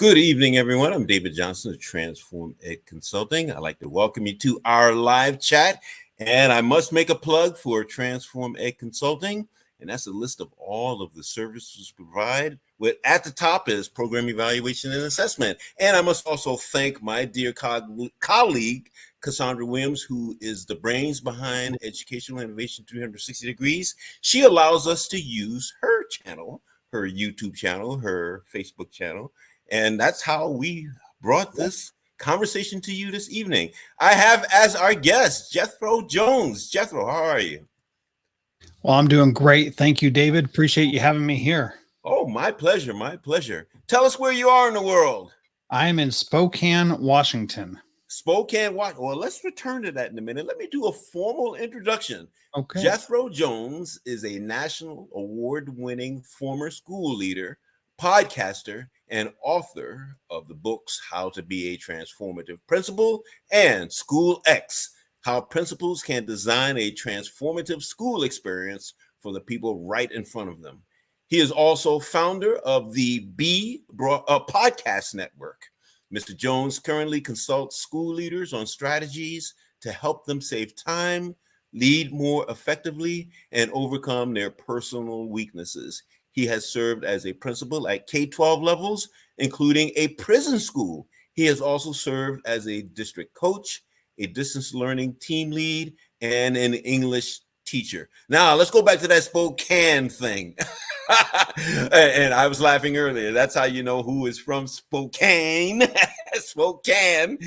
Good evening, everyone. I'm David Johnson of Transform Ed Consulting. I'd like to welcome you to our live chat. And I must make a plug for Transform Ed Consulting. And that's a list of all of the services we provide. With at the top is program evaluation and assessment. And I must also thank my dear colleague, Cassandra Williams, who is the brains behind Educational Innovation 360 Degrees. She allows us to use her channel, her YouTube channel, her Facebook channel. And that's how we brought this conversation to you this evening. I have as our guest, Jethro Jones. Jethro, how are you? Well, I'm doing great. Thank you, David. Appreciate you having me here. Oh, my pleasure. My pleasure. Tell us where you are in the world. I am in Spokane, Washington. Spokane, Washington. Well, let's return to that in a minute. Let me do a formal introduction. Okay. Jethro Jones is a national award-winning former school leader, podcaster, and author of the books How to Be a Transformative Principal and School X, How Principals Can Design a Transformative School Experience for the People Right in Front of Them. He is also founder of the Podcast Network. Mr. Jones currently consults school leaders on strategies to help them save time, lead more effectively, and overcome their personal weaknesses. He has served as a principal at K-12 levels, including a prison school. He has also served as a district coach, a distance learning team lead, and an English teacher. Now, let's go back to that Spokane thing. And I was laughing earlier. That's how you know who is from Spokane, Spokane,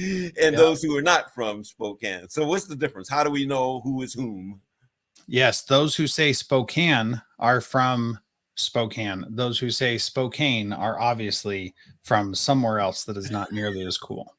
and those who are not from Spokane. So what's the difference? How do we know who is whom? Yes, those who say Spokane are from Spokane. Those who say Spokane are obviously from somewhere else that is not nearly as cool.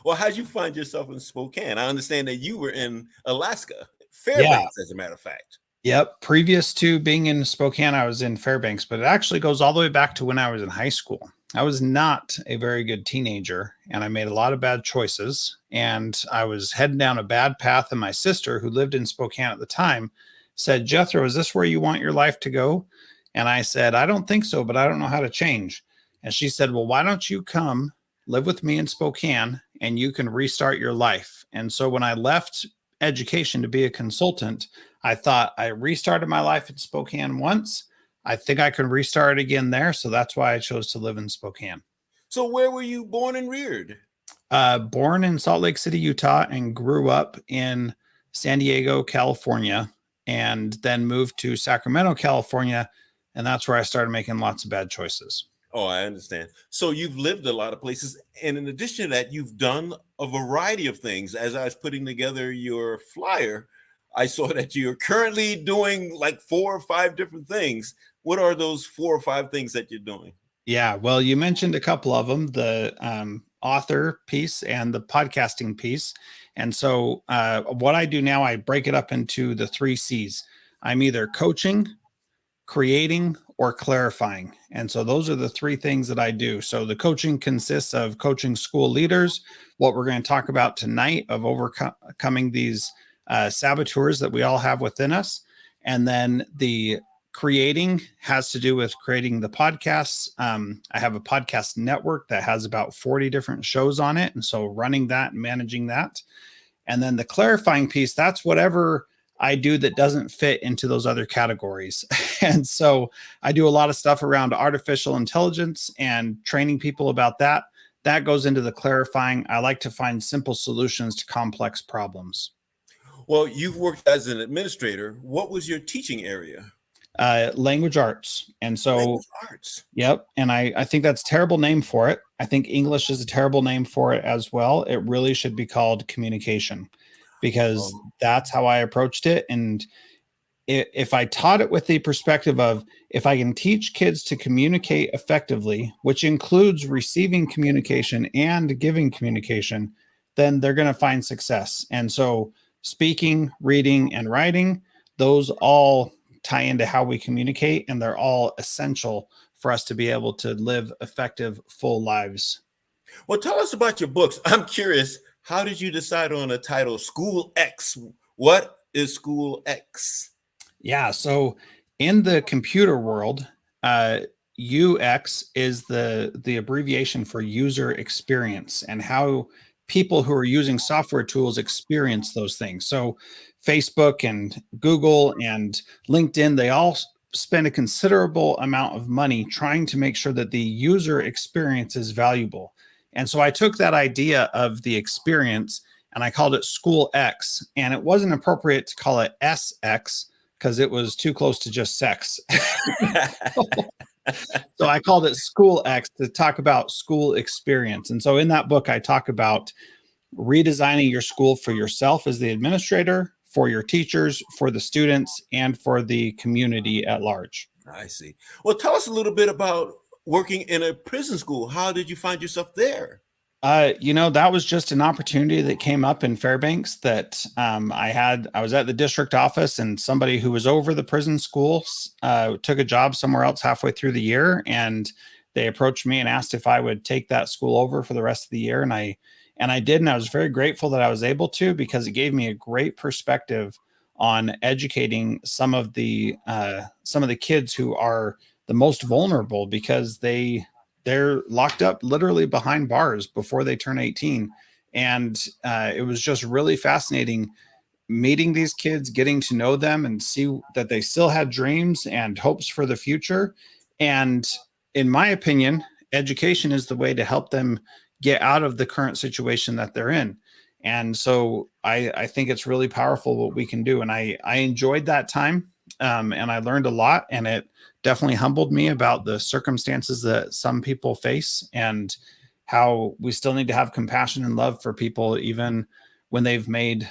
Well, how'd you find yourself in Spokane? I understand that you were in Alaska, Fairbanks, as a matter of fact. Yep. Previous to being in Spokane, I was in Fairbanks, but it actually goes all the way back to when I was in high school. I was not a very good teenager, and I made a lot of bad choices, and I was heading down a bad path. And my sister, who lived in Spokane at the time, said, "Jethro, is this where you want your life to go?" And I said, "I don't think so, but I don't know how to change." And she said, "Well, why don't you come live with me in Spokane and you can restart your life?" And so when I left education to be a consultant, I thought, I restarted my life in Spokane once. I think I can restart again there. So that's why I chose to live in Spokane. So where were you born and reared? Born in Salt Lake City, Utah, and grew up in San Diego, California, and then moved to Sacramento, California. And that's where I started making lots of bad choices. Oh, I understand. So you've lived a lot of places. And in addition to that, you've done a variety of things. As I was putting together your flyer, I saw that you're currently doing like 4 or 5 different things. What are those 4 or 5 things that you're doing? Yeah, well, you mentioned a couple of them, the author piece and the podcasting piece. And so what I do now, I break it up into the 3 C's. I'm either coaching, creating, or clarifying. And so those are the 3 things that I do. So the coaching consists of coaching school leaders, what we're going to talk about tonight, of overcoming these saboteurs that we all have within us. And then the creating has to do with creating the podcasts. I have a podcast network that has about 40 different shows on it. And so running that and managing that. And then the clarifying piece, that's whatever I do that doesn't fit into those other categories. And so I do a lot of stuff around artificial intelligence and training people about that. That goes into the clarifying. I like to find simple solutions to complex problems. Well, you've worked as an administrator. What was your teaching area? Language arts. And so, language arts. Yep. And I think that's a terrible name for it. I think English is a terrible name for it as well. It really should be called communication, because that's how I approached it. And if I taught it with the perspective of, if I can teach kids to communicate effectively, which includes receiving communication and giving communication, then they're going to find success. And so speaking, reading, and writing, those all tie into how we communicate, and they're all essential for us to be able to live effective, full lives. Well, tell us about your books. I'm curious, how did you decide on a title, School X? What is School X? Yeah, so in the computer world, UX is the abbreviation for user experience, and how people who are using software tools experience those things. So Facebook and Google and LinkedIn, they all spend a considerable amount of money trying to make sure that the user experience is valuable. And so I took that idea of the experience and I called it School X. And it wasn't appropriate to call it SX because it was too close to just sex. So I called it School X to talk about school experience. And so in that book, I talk about redesigning your school for yourself as the administrator, for your teachers, for the students, and for the community at large. I see. Well, tell us a little bit about working in a prison school. How did you find yourself there? That was just an opportunity that came up in Fairbanks that I was at the district office, and somebody who was over the prison schools took a job somewhere else halfway through the year, and they approached me and asked if I would take that school over for the rest of the year. And I did, and I was very grateful that I was able to, because it gave me a great perspective on educating some of the kids who are the most vulnerable, because they're locked up literally behind bars before they turn 18. And it was just really fascinating meeting these kids, getting to know them and see that they still had dreams and hopes for the future. And in my opinion, education is the way to help them get out of the current situation that they're in. And so I think it's really powerful what we can do. And I enjoyed that time. And I learned a lot, and it definitely humbled me about the circumstances that some people face, and how we still need to have compassion and love for people, even when they've made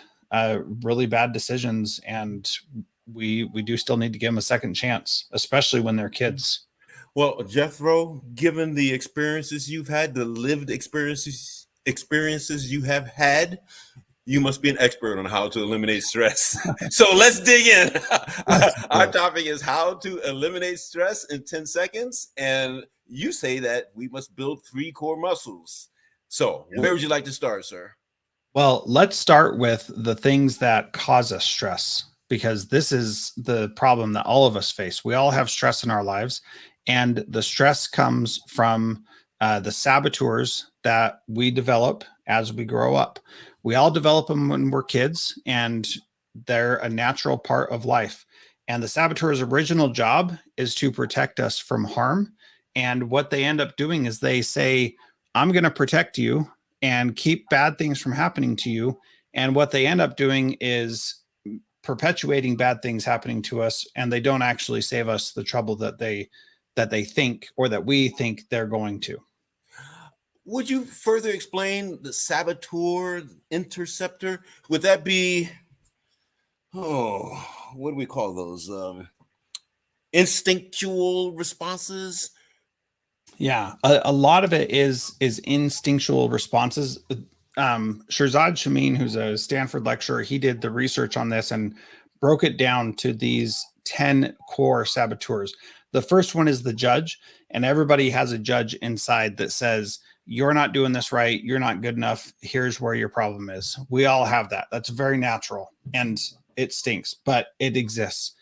really bad decisions. And we do still need to give them a second chance, especially when they're kids. Well, Jethro, given the experiences you've had, the lived experiences you have had, you must be an expert on how to eliminate stress. So let's dig in. Our topic is how to eliminate stress in 10 seconds. And you say that we must build 3 core muscles. So where would you like to start, sir? Well, let's start with the things that cause us stress, because this is the problem that all of us face. We all have stress in our lives, and the stress comes from the saboteurs that we develop as we grow up. We all develop them when we're kids, and they're a natural part of life. And the saboteur's original job is to protect us from harm. And what they end up doing is they say, I'm going to protect you and keep bad things from happening to you. And what they end up doing is perpetuating bad things happening to us. And they don't actually save us the trouble that they think, or that we think they're going to. Would you further explain the saboteur, interceptor? Would that be, what do we call those? Instinctual responses? Yeah, a lot of it is instinctual responses. Shirzad Chamine, who's a Stanford lecturer, he did the research on this and broke it down to these 10 core saboteurs. The first one is the judge, and everybody has a judge inside that says, you're not doing this right, you're not good enough, here's where your problem is. We all have that. That's very natural, and it stinks, but it exists.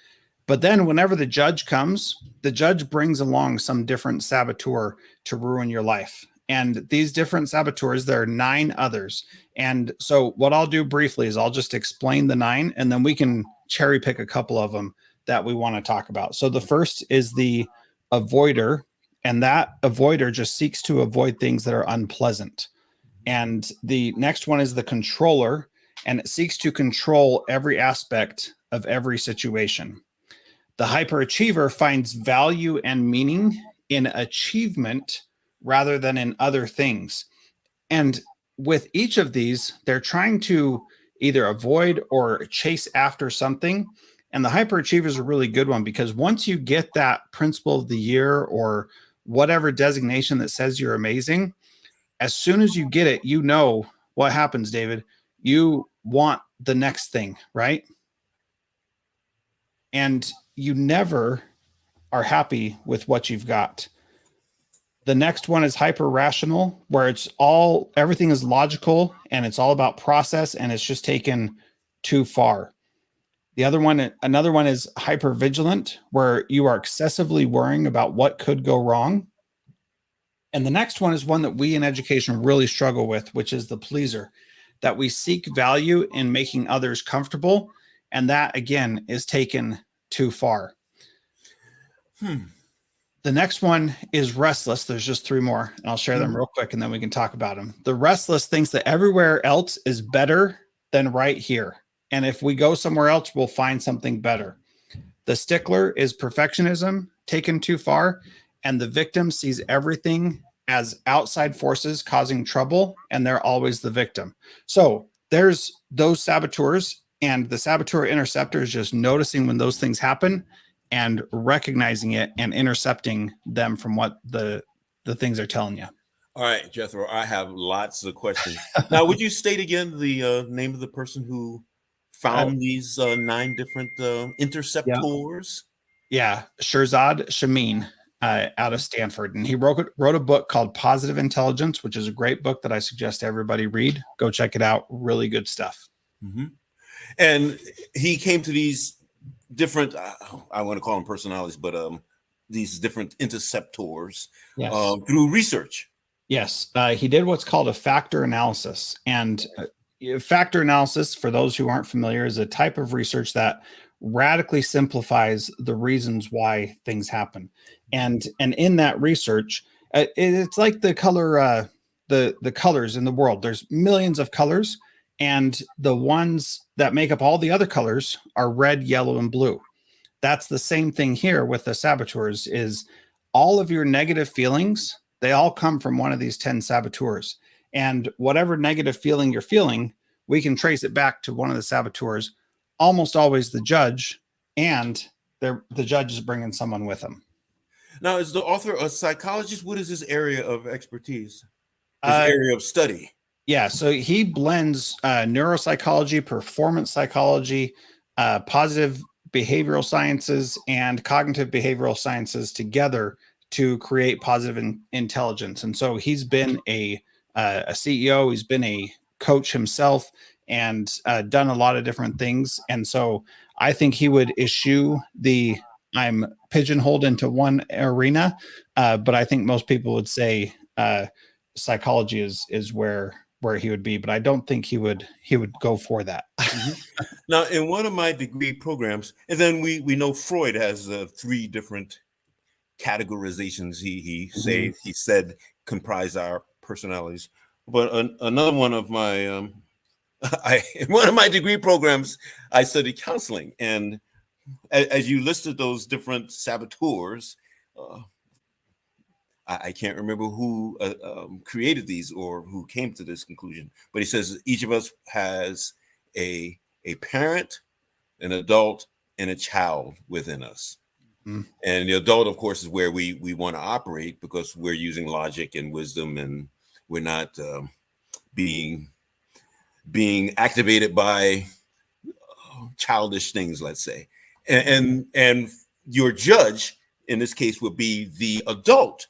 But then whenever the judge comes, the judge brings along some different saboteur to ruin your life. And these different saboteurs, there are 9 others. And so what I'll do briefly is I'll just explain the 9, and then we can cherry pick a couple of them that we want to talk about. So the first is the avoider, and that avoider just seeks to avoid things that are unpleasant. And the next one is the controller, and it seeks to control every aspect of every situation. The hyperachiever finds value and meaning in achievement rather than in other things. And with each of these, they're trying to either avoid or chase after something. And the hyperachiever is a really good one, because once you get that principal of the year or whatever designation that says you're amazing, as soon as you get it, you know what happens, David. You want the next thing, right? And you never are happy with what you've got. The next one is hyper rational, where everything is logical and it's all about process, and it's just taken too far. Another one is hypervigilant, where you are excessively worrying about what could go wrong. And the next one is one that we in education really struggle with, which is the pleaser, that we seek value in making others comfortable. And that, again, is taken too far. The next one is restless. There's just three more, and I'll share them real quick, and then we can talk about them. The restless thinks that everywhere else is better than right here. And if we go somewhere else, we'll find something better. The stickler is perfectionism taken too far, and the victim sees everything as outside forces causing trouble, and they're always the victim. So there's those saboteurs, and the saboteur interceptor is just noticing when those things happen and recognizing it and intercepting them from what the things are telling you. All right, Jethro, I have lots of questions. Now, would you state again the name of the person who found these 9 different interceptors? Yeah, Shirzad Shamin out of Stanford. And he wrote a book called Positive Intelligence, which is a great book that I suggest everybody read. Go check it out. Really good stuff. Mm-hmm. And he came to these different, I want to call them personalities, but these different interceptors through research. Yes, he did what's called a factor analysis. And factor analysis, for those who aren't familiar, is a type of research that radically simplifies the reasons why things happen. And in that research, it's like the color, the colors in the world. There's millions of colors, and the ones that make up all the other colors are red, yellow, and blue. That's the same thing here with the saboteurs. Is all of your negative feelings, they all come from one of these 10 saboteurs. And whatever negative feeling you're feeling, we can trace it back to one of the saboteurs, almost always the judge, and the judge is bringing someone with him. Now, is the author a psychologist? What is his area of expertise? His area of study? Yeah, so he blends neuropsychology, performance psychology, positive behavioral sciences, and cognitive behavioral sciences together to create positive intelligence. And so he's been a CEO, he's been a coach himself, and done a lot of different things. And so I think he would eschew I'm pigeonholed into one arena, but I think most people would say psychology is where he would be, but I don't think he would go for that. Mm-hmm. Now, in one of my degree programs, and then we know Freud has 3 different categorizations he said comprise our personalities. But another one of my in one of my degree programs, I studied counseling, and as you listed those different saboteurs, I can't remember who created these or who came to this conclusion, but he says each of us has a parent, an adult, and a child within us. Mm. And the adult, of course, is where we want to operate because we're using logic and wisdom, and we're not being activated by childish things, let's say. And your judge in this case would be the adult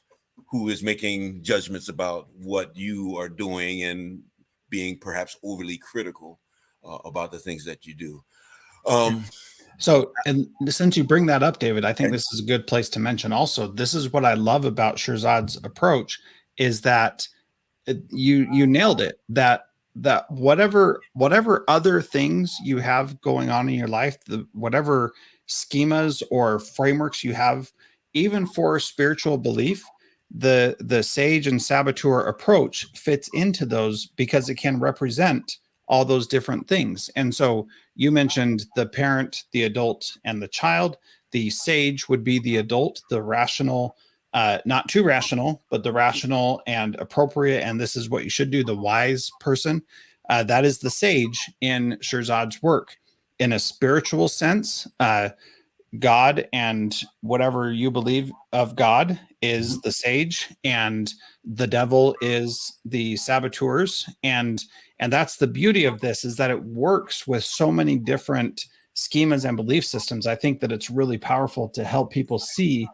who is making judgments about what you are doing and being perhaps overly critical about the things that you do. So, and since you bring that up, David, I think this is a good place to mention also, this is what I love about Shirzad's approach, is that you nailed it, that whatever other things you have going on in your life, whatever schemas or frameworks you have, even for spiritual belief, the sage and saboteur approach fits into those because it can represent all those different things. And so you mentioned the parent, the adult, and the child. The sage would be the adult, the rational, not too rational, but the rational and appropriate, and this is what you should do, the wise person. That is the sage in Shirzad's work. In a spiritual sense, God and whatever you believe of God is the sage, and the devil is the saboteurs. And that's the beauty of this, is that it works with so many different schemas and belief systems. I think that it's really powerful to help people see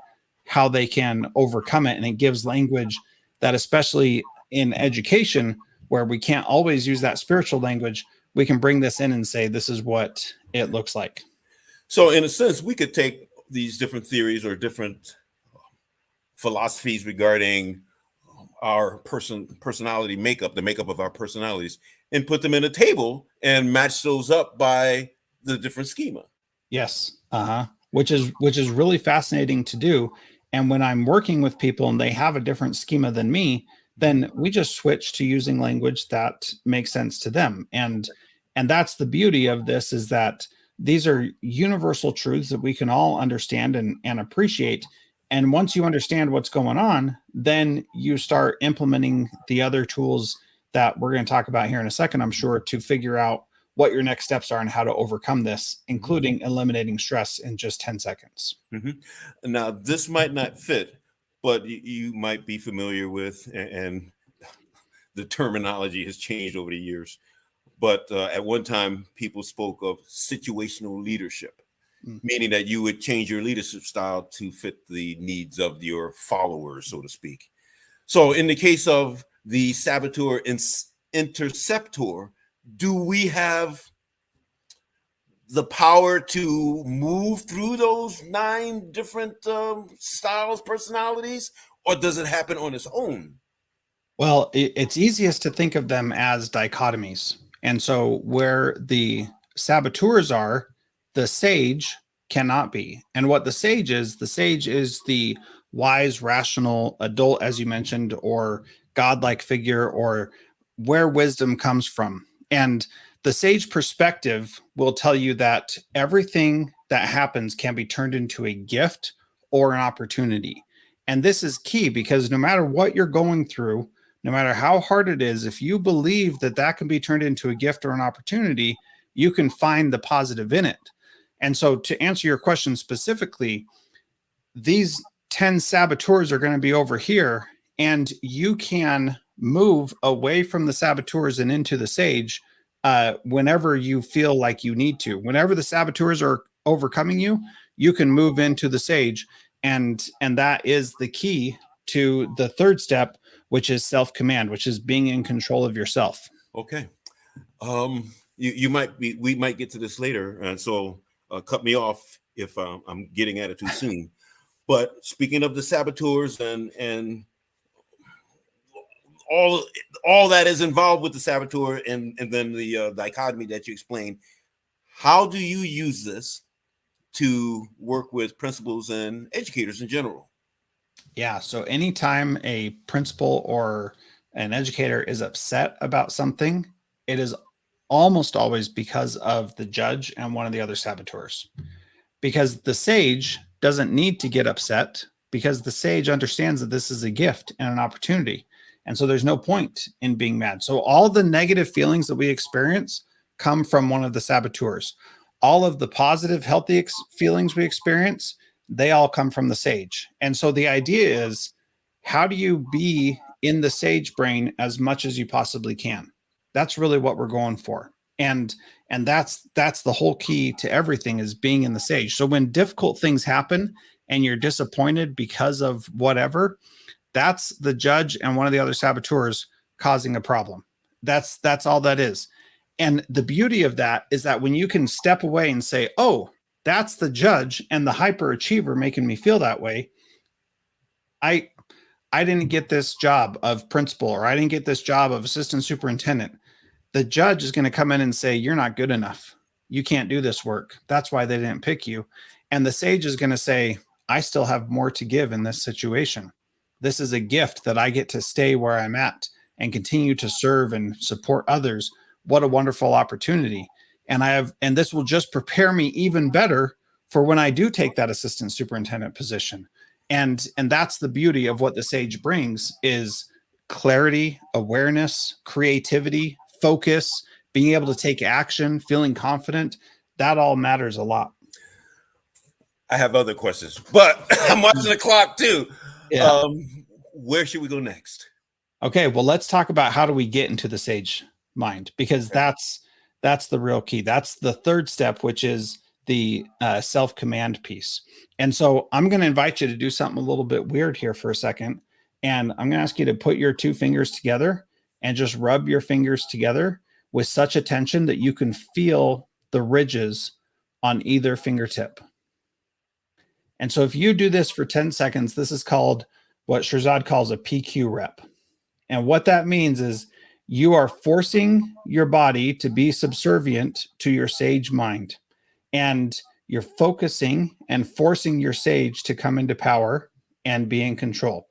how they can overcome it. And it gives language that, especially in education, where we can't always use that spiritual language, we can bring this in and say, this is what it looks like. So, in a sense, we could take these different theories or different philosophies regarding our personality makeup, the makeup of our personalities, and put them in a table and match those up by the different schema. Yes. Uh-huh. Which is really fascinating to do. And when I'm working with people and they have a different schema than me, then we just switch to using language that makes sense to them. And that's the beauty of this, is that these are universal truths that we can all understand and appreciate. And once you understand what's going on, then you start implementing the other tools that we're going to talk about here in a second, I'm sure, to figure out what your next steps are and how to overcome this, including eliminating stress in just 10 seconds. Now, this might not fit, but you might be familiar with, and the terminology has changed over the years. But at one time, people spoke of situational leadership, meaning that you would change your leadership style to fit the needs of your followers, so to speak. So, in the case of the saboteur interceptor, do we have the power to move through those 9 different styles, personalities, or does it happen on its own? Well, it's easiest to think of them as dichotomies. And so where the saboteurs are, the sage cannot be. And what the sage is the wise, rational adult, as you mentioned, or godlike figure, or where wisdom comes from. And the sage perspective will tell you that everything that happens can be turned into a gift or an opportunity. And this is key, because no matter what you're going through, no matter how hard it is, if you believe that that can be turned into a gift or an opportunity, you can find the positive in it. And so, to answer your question specifically, these 10 saboteurs are going to be over here, and you can move away from the saboteurs and into the sage whenever you feel like you need to. Whenever the saboteurs are overcoming you, you can move into the sage. And that is the key to the third step, which is self-command, which is being in control of yourself. Okay. You might be, we might get to this later, and so cut me off if I'm getting at it too soon. But speaking of the saboteurs and all that is involved with the saboteur, and then the dichotomy that you explained, how do you use this to work with principals and educators in general? Yeah. So anytime a principal or an educator is upset about something, it is almost always because of the judge and one of the other saboteurs. Because the sage doesn't need to get upset, because the sage understands that this is a gift and an opportunity. And so there's no point in being mad. So all the negative feelings that we experience come from one of the saboteurs. All of the positive, healthy feelings we experience, they all come from the sage. And so the idea is, how do you be in the sage brain as much as you possibly can? That's really what we're going for. And that's the whole key to everything, is being in the sage. So when difficult things happen and you're disappointed because of whatever, that's the judge and one of the other saboteurs causing a problem. That's all that is. And the beauty of that is that when you can step away and say, oh, that's the judge and the hyperachiever making me feel that way. I didn't get this job of principal, or I didn't get this job of assistant superintendent. The judge is going to come in and say, you're not good enough. You can't do this work. That's why they didn't pick you. And the sage is going to say, I still have more to give in this situation. This is a gift that I get to stay where I'm at and continue to serve and support others. What a wonderful opportunity. And this will just prepare me even better for when I do take that assistant superintendent position. And that's the beauty of what the sage brings, is clarity, awareness, creativity, focus, being able to take action, feeling confident. That all matters a lot. I have other questions, but I'm watching the clock too. Yeah. Where should we go next? Okay, well, let's talk about how do we get into the sage mind, because that's the real key. That's the third step, which is the self-command piece. And so I'm going to invite you to do something a little bit weird here for a second. And I'm going to ask you to put your 2 fingers together and just rub your fingers together with such attention that you can feel the ridges on either fingertip. And so if you do this for 10 seconds, this is called what Shirzad calls a PQ rep. And what that means is you are forcing your body to be subservient to your sage mind. And you're focusing and forcing your sage to come into power and be in control.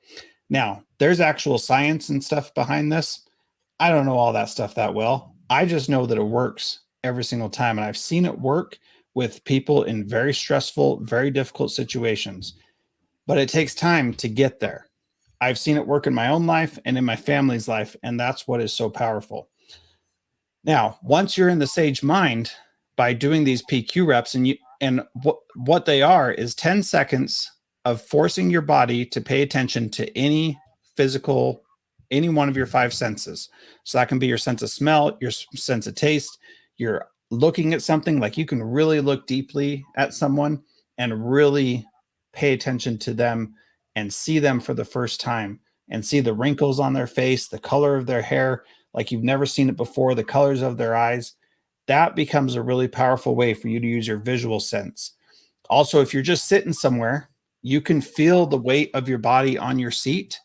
Now, there's actual science and stuff behind this. I don't know all that stuff that well. I just know that it works every single time. And I've seen it work with people in very stressful, very difficult situations. But it takes time to get there. I've seen it work in my own life and in my family's life, and that's what is so powerful. Now, once you're in the sage mind, by doing these PQ reps, and what they are is 10 seconds of forcing your body to pay attention to any one of your five senses. So that can be your sense of smell, your sense of taste, you're looking at something, like you can really look deeply at someone and really pay attention to them and see them for the first time and see the wrinkles on their face, the color of their hair, like you've never seen it before, the colors of their eyes. That becomes a really powerful way for you to use your visual sense. Also, if you're just sitting somewhere, you can feel the weight of your body on your seat.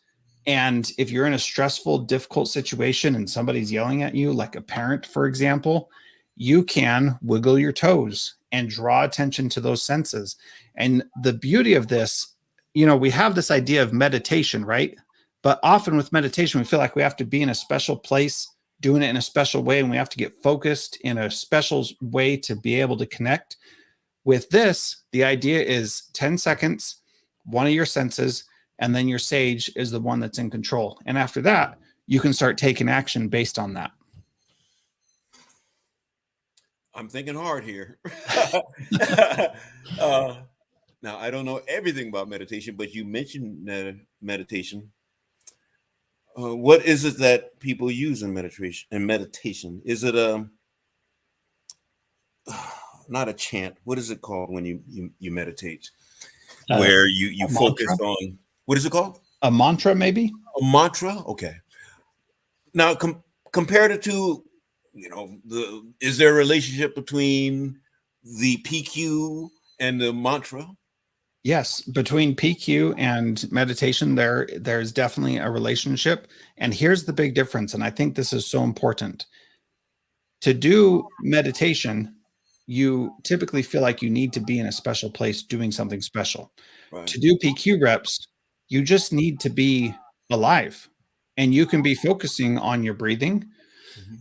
And if you're in a stressful, difficult situation and somebody's yelling at you, like a parent, for example, you can wiggle your toes and draw attention to those senses. And the beauty of this, we have this idea of meditation, right? But often with meditation, we feel like we have to be in a special place, doing it in a special way, and we have to get focused in a special way to be able to connect. With this, the idea is 10 seconds, one of your senses, and then your sage is the one that's in control. And after that, you can start taking action based on that. I'm thinking hard here. Now, I don't know everything about meditation, but you mentioned meditation. What is it that people use in meditation? Is it not a chant? What is it called when you meditate? Where you focus on, what is it called? A mantra, maybe? A mantra? Okay. Now, compared it to, is there a relationship between the PQ and the mantra? Yes, between PQ and meditation, there's definitely a relationship. And here's the big difference, and I think this is so important. To do meditation, you typically feel like you need to be in a special place doing something special. Right. To do PQ reps, you just need to be alive, and you can be focusing on your breathing. Mm-hmm.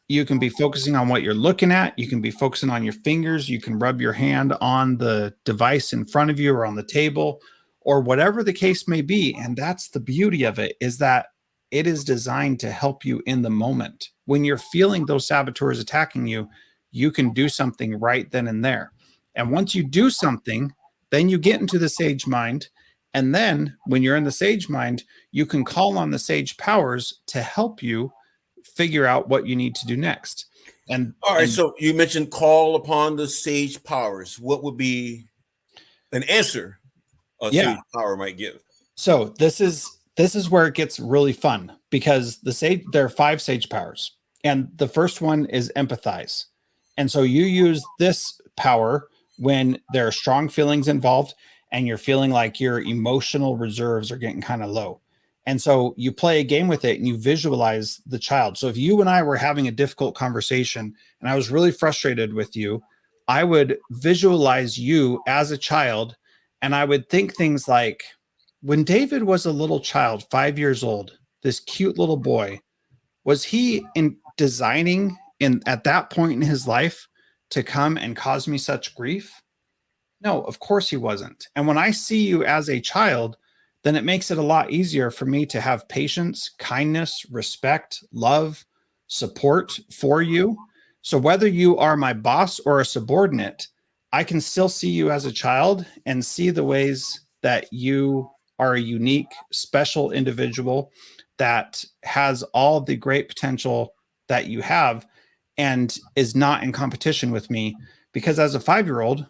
You can be focusing on what you're looking at. You can be focusing on your fingers. You can rub your hand on the device in front of you or on the table or whatever the case may be. And that's the beauty of it, is that it is designed to help you in the moment. When you're feeling those saboteurs attacking you, you can do something right then and there. And once you do something, then you get into the sage mind. And then when you're in the sage mind, you can call on the sage powers to help you figure out what you need to do next. And all right, so you mentioned call upon the sage powers. What would be an answer sage power might give? So this is where it gets really fun, because there are 5 sage powers, and the first one is empathize. And so you use this power when there are strong feelings involved and you're feeling like your emotional reserves are getting kind of low. And so you play a game with it and you visualize the child. So if you and I were having a difficult conversation and I was really frustrated with you, I would visualize you as a child, and I would think things like, when David was a little child, 5 years old, this cute little boy, was he designing at that point in his life to come and cause me such grief? No, of course he wasn't. And when I see you as a child, then it makes it a lot easier for me to have patience, kindness, respect, love, support for you. So whether you are my boss or a subordinate, I can still see you as a child and see the ways that you are a unique, special individual that has all the great potential that you have and is not in competition with me. Because as a 5-year-old,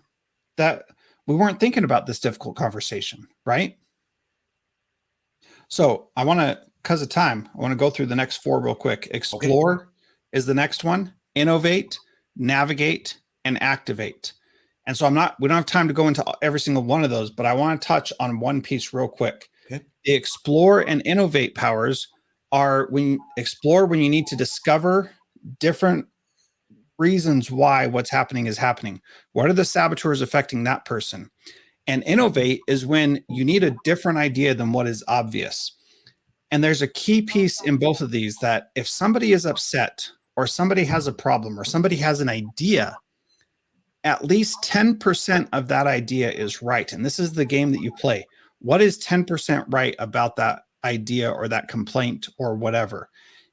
that we weren't thinking about this difficult conversation, right? So I want to, because of time, I want to go through the next 4 real quick. Explore is the next one. Innovate, navigate, and activate. And so we don't have time to go into every single one of those, but I want to touch on one piece real quick. Okay. The explore and innovate powers are when you explore, when you need to discover different reasons why what's happening is happening. What are the saboteurs affecting that person? And innovate is when you need a different idea than what is obvious. And there's a key piece in both of these that if somebody is upset or somebody has a problem or somebody has an idea, at least 10% of that idea is right. And this is the game that you play. What is 10% right about that idea or that complaint or whatever?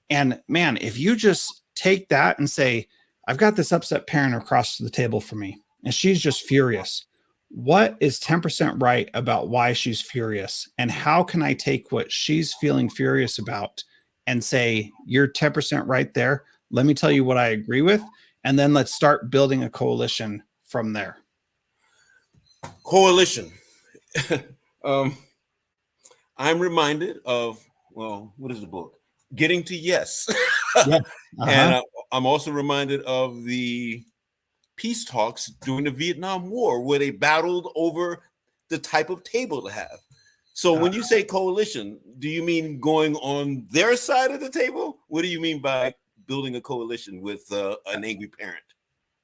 And man, if you just take that and say, I've got this upset parent across the table from me, and she's just furious. What is 10% right about why she's furious? And how can I take what she's feeling furious about and say, you're 10% right there. Let me tell you what I agree with. And then let's start building a coalition from there. Coalition. I'm reminded of, well, what is the book? Getting to Yes. Yeah. And I'm also reminded of the peace talks during the Vietnam War, where they battled over the type of table to have. So when you say coalition, do you mean going on their side of the table? What do you mean by building a coalition with an angry parent?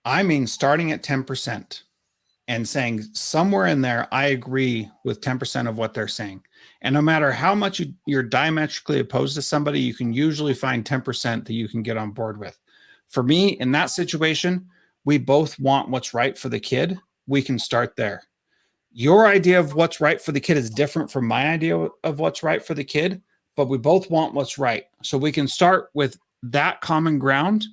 I mean, starting at 10% and saying somewhere in there, I agree with 10% of what they're saying. And no matter how much you're diametrically opposed to somebody, you can usually find 10% that you can get on board with. For me, in that situation, we both want what's right for the kid. We can start there. Your idea of what's right for the kid is different from my idea of what's right for the kid, but we both want what's right. So we can start with that common ground,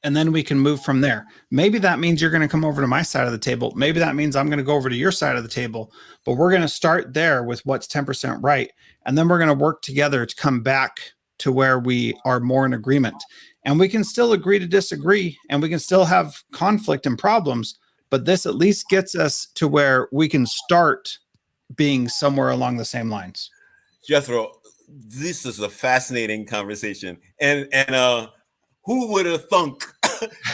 and then we can move from there. Maybe that means you're going to come over to my side of the table. Maybe that means I'm going to go over to your side of the table, but we're going to start there with what's 10% right. And then we're going to work together to come back to where we are more in agreement. And we can still agree to disagree, and we can still have conflict and problems, but this at least gets us to where we can start being somewhere along the same lines. Jethro, this is a fascinating conversation. And who would have thunk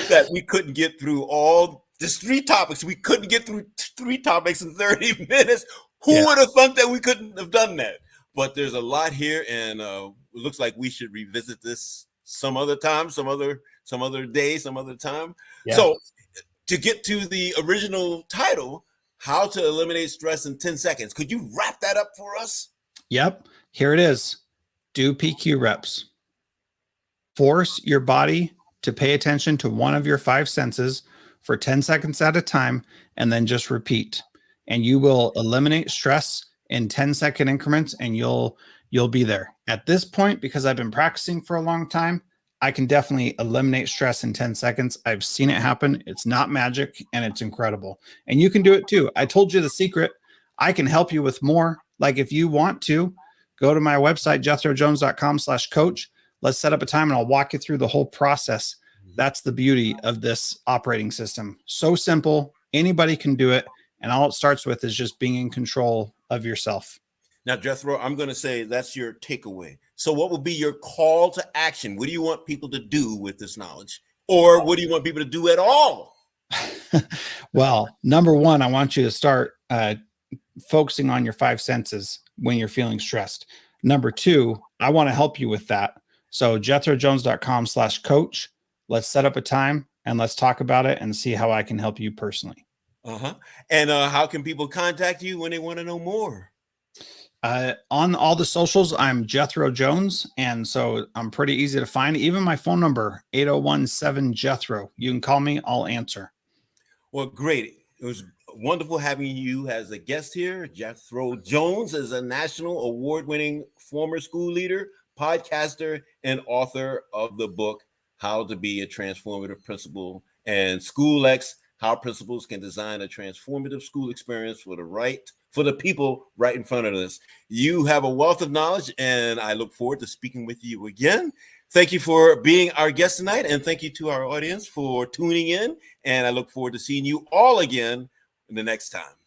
that we couldn't get through all just 3 topics? We couldn't get through 3 topics in 30 minutes. Who would have thunk that we couldn't have done that? But there's a lot here, and it looks like we should revisit this some other time, some other day, some other time. Yeah. So to get to the original title, How to Eliminate Stress in 10 Seconds, could you wrap that up for us? Yep. Here it is. Do PQ reps. Force your body to pay attention to one of your 5 senses for 10 seconds at a time, and then just repeat. And you will eliminate stress in 10-second increments, and you'll be there. At this point, because I've been practicing for a long time, I can definitely eliminate stress in 10 seconds. I've seen it happen. It's not magic, and it's incredible. And you can do it too. I told you the secret. I can help you with more. Like if you want to, go to my website, jethrojones.com/coach. Let's set up a time and I'll walk you through the whole process. That's the beauty of this operating system. So simple. Anybody can do it. And all it starts with is just being in control of yourself. Now, Jethro, I'm going to say that's your takeaway. So what would be your call to action? What do you want people to do with this knowledge? Or what do you want people to do at all? Well, number one, I want you to start focusing on your 5 senses when you're feeling stressed. Number 2, I want to help you with that. So jethrojones.com/coach. Let's set up a time and let's talk about it and see how I can help you personally. And how can people contact you when they want to know more? On all the socials, I'm Jethro Jones. And so I'm pretty easy to find. Even my phone number, 8017-JETHRO. You can call me. I'll answer. Well, great. It was wonderful having you as a guest here. Jethro Jones is a national award-winning former school leader, podcaster, and author of the book, How to Be a Transformative Principal, and SchoolX, How Principals Can Design a Transformative School Experience for the people right in front of us. You have a wealth of knowledge, and I look forward to speaking with you again. Thank you for being our guest tonight, and thank you to our audience for tuning in, and I look forward to seeing you all again in the next time.